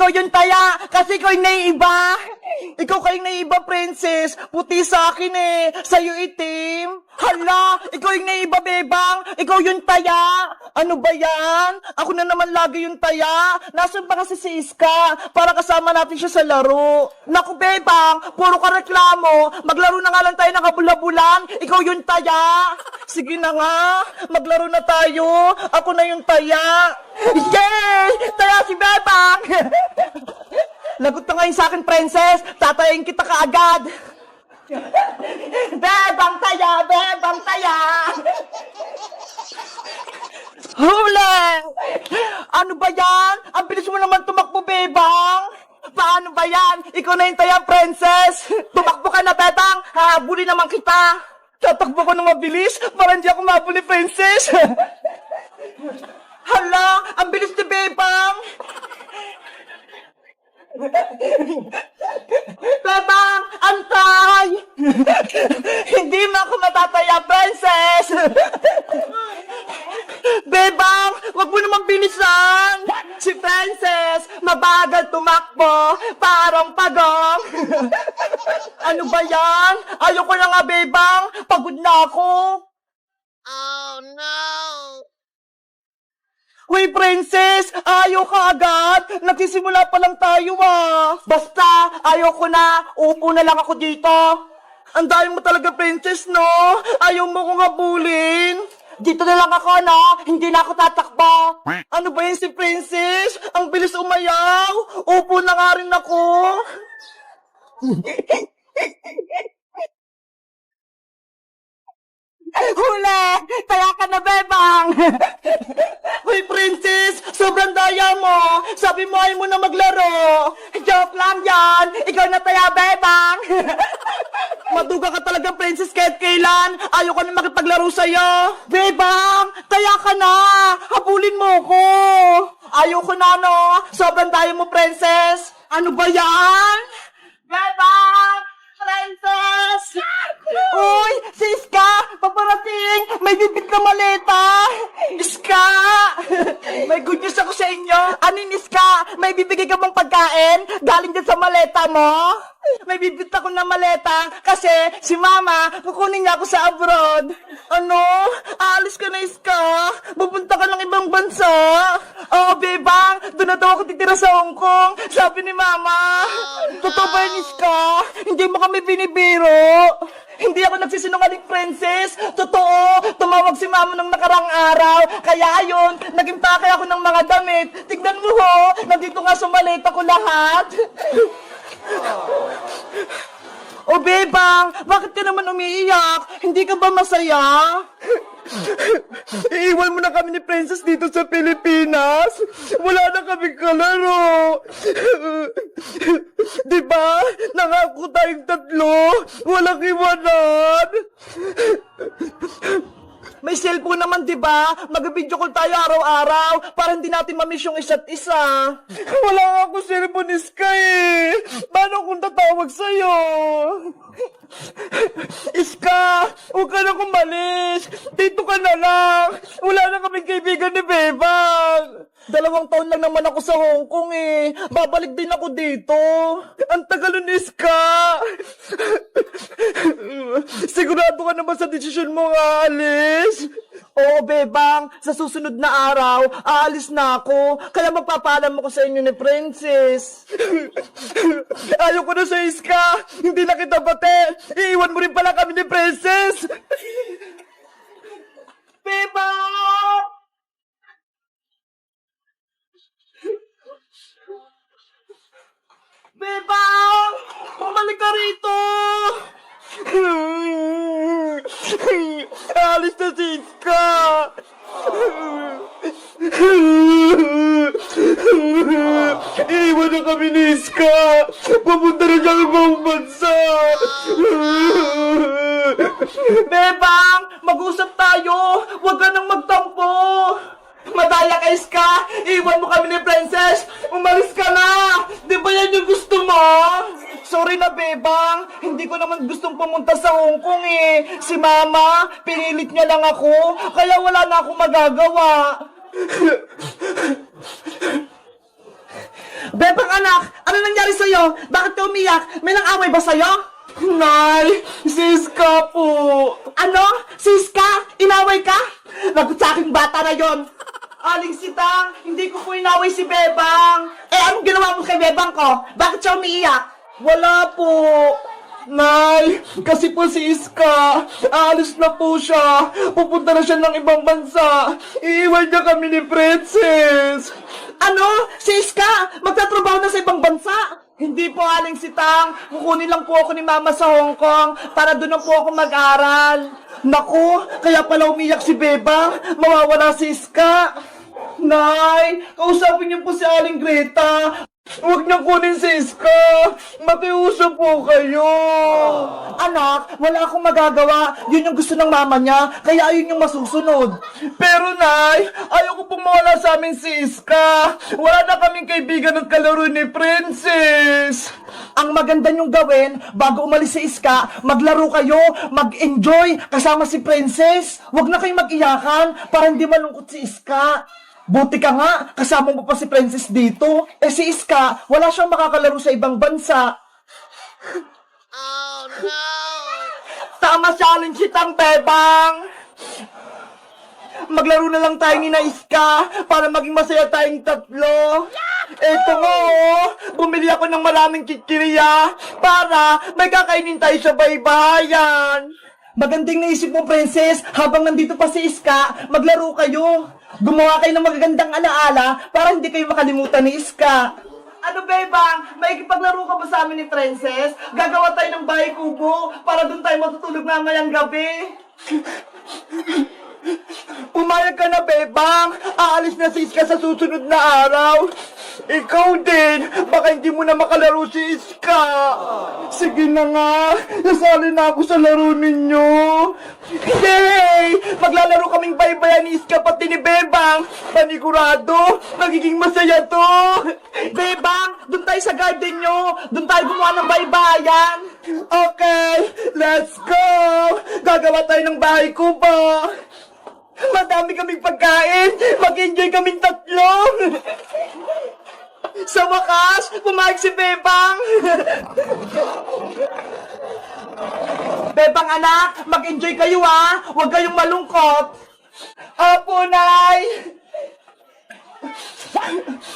ikaw yung taya, kasi ikaw yung naiiba. Ikaw kayong naiiba, princess. Puti sa akin eh, sa'yo itim. Hala, ikaw yung naiiba, bebang. Ikaw yung taya. Ano ba yan? Ako na naman lagi yung taya. Nasaan ba kasi si Iska? Para kasama natin siya sa laro. Naku, bebang, puro ka reklamo. Maglaro na nga lang tayo ng kabula-bulan. Ikaw yung taya. Sige na nga, maglaro na tayo. Ako na yung taya. Yay! Taya si bebang. Lagot ka ngayon sa akin, princess. Tatayin kita kaagad. Bebang taya! Bebang taya! Huli! Ano ba yan? Ang bilis mo naman tumakbo, bebang. Paano ba yan? Ikaw na yung taya, princess. Tumakbo ka na, bebang. Hahabulin naman kita. Tatakbo ko na mabilis para hindi ako mabuli, princess. Hala, ang bilis ni bebang. Bebang, antay! Hindi mo ako matataya, princess! Bebang, wag mo naman bilisan! Si princess, mabagal tumakbo, parang pagong! Ano ba yan? Ayoko na nga, bebang! Pagod na ako! Oh no! Uy, princess! Ayaw ka agad! Nagsisimula pa lang tayo ah! Basta, ayaw ko na! Upo na lang ako dito! Ang dami mo talaga, princess, no? Ayaw mo kong habulin! Dito na lang ako, no? Hindi na ako tatakbo! Ano ba yun si princess? Ang bilis umayaw! Upo na nga rin ako! Huli! Kaya ka na, bebang! Uy, princess! Sobrang daya mo! Sabi mo ay mo na maglaro! Joke lang yan! Ikaw na taya, bebang! Maduga ka talaga, princess, kahit kailan! Ayaw ko na makipaglaro sa'yo! Bebang! Taya ka na! Habulin mo ko! Ayaw ko na, no? Sobrang daya mo, princess! Ano ba yan? Bebang! Princess! Uy! Si Iska! Paparating! May bibit na maleta! Iska! May good news ako sa inyo! Anin, Iska? May bibigay ka bang pagkain? Galing din sa maleta mo? May bibit ako na maleta kasi si Mama, kukunin niya ako sa abroad. Ano? Aalis ka na, Iska? Pupunta ka ng ibang bansa? Oo, bebang! Doon na daw ako titira sa Hong Kong! Sabi ni Mama! Totoo ba yun, Iska? Hindi mo kami binibiro! Hindi ako nagsisinungaling, princess! Totoo! Tumawag si Mama nung nakarang araw! Kaya ayun, naging pake ako ng mga damit! Tignan mo ho! Nandito nga sa maleta ko lahat! O bebang, bakit ka naman umiiyak? Hindi ka ba masaya? Iiwan mo na kami ni Princess dito sa Pilipinas. Wala na kami kalaro. Diba? Nangako tayong tatlo. Walang iwanan. May cellphone naman, diba? Mag-video call tayo araw-araw para hindi natin mamiss yung isa't isa. Wala nga ako cellphone, Iska eh. Paano kung tatawag sa'yo? Iska, huwag ka na kumalis. Dito ka na lang. Wala na kaming kaibigan ni Bebang. 2 taon lang naman ako sa Hong Kong eh. Babalik din ako dito. Ang tagal nun, Iska. Sigurado ka naman sa desisyon mo nga, alis? Oo, Bebang. Sa susunod na araw, aalis na ako. Kaya magpapaalam ako sa inyo ni Princess. Ayaw ko na sa Iska. Hindi na kita bate. Iiwan mo rin pala kami ni Princess. Bebang! Bebang! Bumalik ka rito! Alis na si Iska! Iiwan na kami ni Iska! Pupunta na siya ibang bansa! Bebang! Mag-usap tayo! Huwag ka nang magtampo! Madaya ka, Iska! Iwan mo kami ni Princess! Umalis ka na! Di ba yan yung gusto mo? Sorry na, Bebang. Hindi ko naman gustong pumunta sa Hong Kong eh. Si Mama, pinilit niya lang ako. Kaya wala na akong magagawa. Bebang, nangyari sa'yo? Bakit ka umiyak? May nang-away ba sa'yo? Nay, Siska po. Ano? Siska? Inaway ka? Lagot sa aking bata na yon. Aling Sitang, hindi ko po inaway si Bebang. Eh, anong ginawa mo kay Bebang ko? Bakit siya umiiyak? Wala po. Nay, kasi po si Iska, aalis na po siya. Pupunta na siya ng ibang bansa. Iiwan niya kami ni Princess. Ano? Si Iska, magtatrabaho na sa ibang bansa? Hindi po, Aling Sitang. Kukunin lang po ako ni Mama sa Hong Kong para doon na po ako mag-aral. Naku, kaya pala umiyak si Bebang. Mawawala si Iska. Nay, kausapin niyo po si Aling Greta. Huwag niyang kunin si Iska. Makiusap po kayo. Anak, wala akong magagawa. Yun yung gusto ng mama niya, kaya ayun yung masusunod. Pero Nay, ayaw ko pong mawala sa amin si Iska. Wala na kaming kaibigan ng kalaro ni Princess. Ang maganda niyong gawin, bago umalis si Iska, maglaro kayo, mag-enjoy kasama si Princess. Huwag na kayong mag-iyakan para hindi malungkot si Iska. Buti ka nga, kasama mo pa si Princess dito. Eh si Iska, wala siyang makakalaro sa ibang bansa. Oh, no! Tama siya, Aling Sitang, Bebang. Maglaro na lang tayo ni na Iska para maging masaya tayong tatlo. Eto nga oh, bumili ako ng maraming kikiriya para may kakainin tayo sa baybayan. Magandang naisip mo, Princess, habang nandito pa si Iska, maglaro kayo. Gumawa kayo ng magagandang alaala para hindi kayo makalimutan ni Iska. Ano, Bebang? May ikipaglaro ka ba sa amin ni Princess? Gagawa tayo ng bahay kubo para doon tayo matutulog mamayang gabi. Pumayag ka na, Bebang. Aalis na si Iska sa susunod na araw. Ikaw din. Baka hindi mo na makalaro si Iska. Sige na nga. Nasali na ako sa laro ninyo. Yay! Maglalaro kaming baybayan ni Iska pati ni Bebang. Panigurado, magiging masaya to. Bebang, doon tayo sa garden nyo. Doon tayo gumawa ng baybayan. Okay, let's go. Gagawa tayo ng bahay kubo. Madami kaming pagkain. Mag-enjoy kaming tatlo. Sa wakas, pumayag si Bebang. Bebang anak, mag-enjoy kayo ha. Huwag kayong malungkot. Apo, Nay.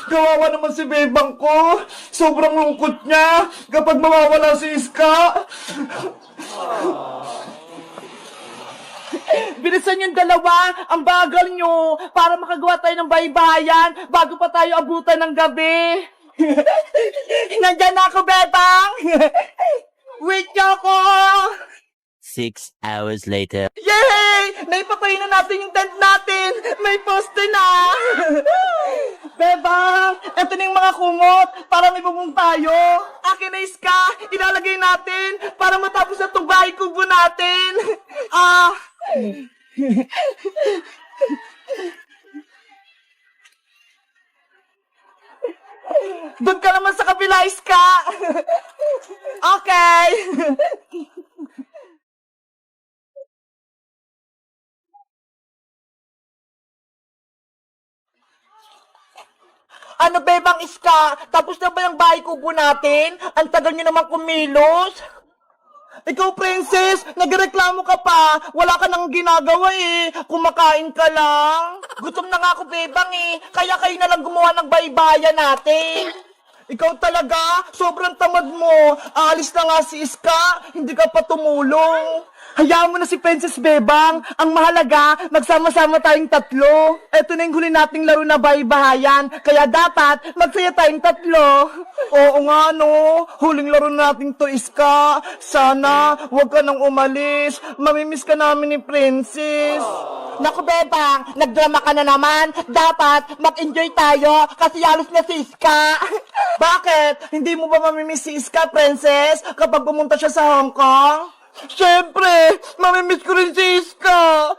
Kawawa naman si Bebang ko. Sobrang lungkot niya kapag mawawala si Iska. Bilisan yung dalawa, ang bagal nyo, para makagawa tayo ng baybayan bago pa tayo abutan ng gabi. Nandyan na ako, Bebang! Wait niyo ako! 6 hours later. Yay! Naipatayin na natin yung tent natin! May poste na! Bebang! Eto na yung mga kumot para may bubong tayo. Akin na Iska! Ilalagay natin para matapos na itong bahay kubo natin. Doon ka naman sa kabila, Iska! Okay! Ano, Bebang Iska? Tapos na ba yung bahay kubo natin? Ang tagal niyo naman kumilos. Ikaw, Princess, nagreklamo ka pa. Wala ka nang ginagawa eh. Kumakain ka lang. Gutom na nga ako, Bebang eh. Kaya kayo na lang gumawa ng baybayan natin. Ikaw talaga, sobrang tamad mo. Aalis na nga si Iska, hindi ka pa tumulong. Hayaan mo na si Princess Bebang. Ang mahalaga, magsama-sama tayong tatlo. Eto na yung huli nating laro na baybayan. Kaya dapat, magsaya tayong tatlo. Oo nga no, huling laro natin to, Iska. Sana, huwag ka nang umalis. Mamimiss ka namin ni Princess. Naku, Bebang, nagdrama ka na naman. Dapat, mag-enjoy tayo kasi alis na si Iska. Bakit? Hindi mo ba mamimiss si Iska, Princess, kapag pumunta siya sa Hong Kong? Siyempre, mamimiss ko rin si Iska.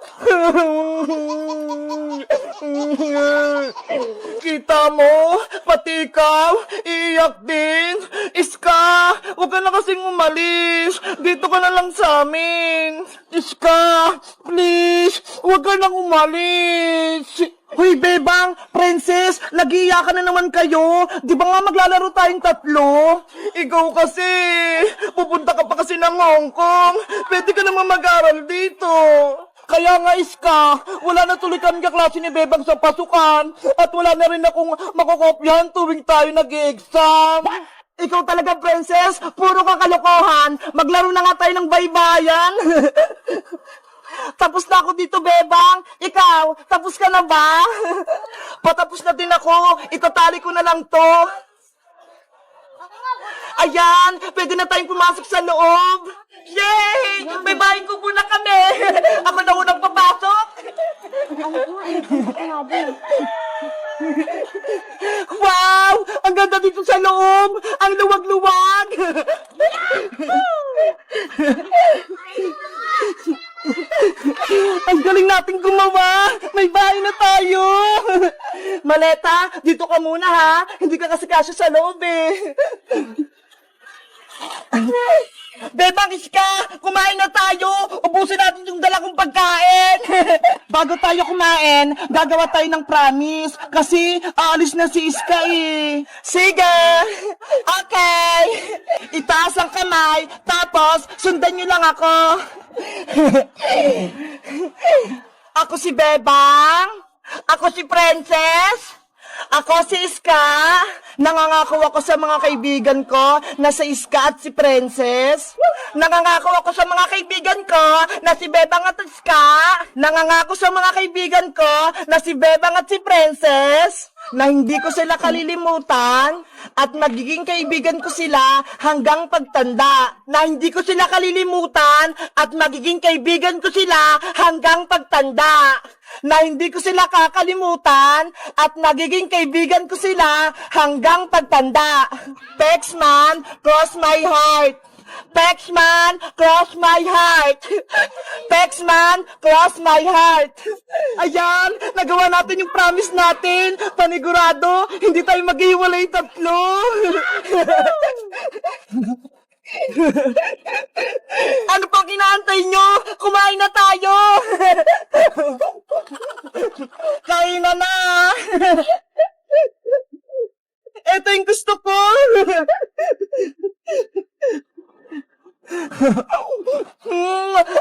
tita mo, pati ikaw, iiyak din. Iska, huwag ka na kasing umalis. Dito ka na lang sa amin. Iska, please, huwag ka nang umalis. Hoy, Bebang, Princess, nag-iiyakan na naman kayo. Di ba nga maglalaro tayong tatlo? Ikaw kasi, pupunta ka pa kasi ng Hong Kong. Pwede ka naman mag-aral dito. Kaya nga, Iska, wala na tuloy kami kaklase ni Bebang sa pasukan at wala na rin akong makokopyahan tuwing tayo nag-exam. Ikaw talaga, Princess, puro kakalokohan. Maglaro na nga tayo ng baybayan. Tapos na ako dito, Bebang. Ikaw, tapos ka na ba? Patapos na din ako. Itatali ko na lang to. Ayan, pwede na tayong pumasok sa loob. Yay! May bahay ko muna kami. Ako na unang papasok. Wow! Ang ganda dito sa loob. Ang luwag-luwag. Ang galing nating gumawa! May bahay na tayo! Maleta, dito ka muna ha! Hindi ka kasi kasya sa loob eh! Bebang, Iska! Kumain na tayo! Ubusin natin yung dala kong pagkain! Bago tayo kumain, gagawa tayo ng promise. Kasi aalis na si Iska eh. Sige! Okay! Itaas ang kamay, tapos sundan nyo lang ako. Ako si Bebang. Ako si Princess. Ako si Iska. Nangangako ako sa mga kaibigan ko na si Iska at si Princess. Nangangako ako sa mga kaibigan ko na si Bebang at Iska. Nangangako sa mga kaibigan ko na si Bebang at si Princess. Na hindi ko sila kalilimutan at magiging kaibigan ko sila hanggang pagtanda. Na hindi ko sila kalilimutan at magiging kaibigan ko sila hanggang pagtanda. Na hindi ko sila kakalimutan at magiging kaibigan ko sila hanggang pagtanda. Pexman, cross my heart. Pexman, cross my heart. Pexman, cross my heart. Ayan, nagawa natin yung promise natin. Panigurado, hindi tayo maghiwalay tatlo. Ano pang inaantay nyo? Kumain na tayo. Kain na na. Ito yung gusto ko.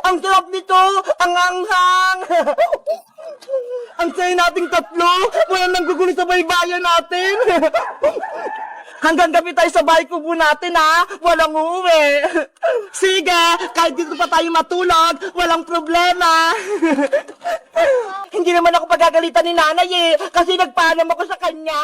Ang sarap nito, ang anghang. Ang saya nating tatlo, walang nanggugulo sa baybayan natin. Hanggang gabi tayo sa bahay kubo natin ha, walang uuwi. Sige, kahit dito pa tayo matulog, walang problema. Hindi naman ako pagagalitan ni nanay eh, kasi nagpaalam ako sa kanya.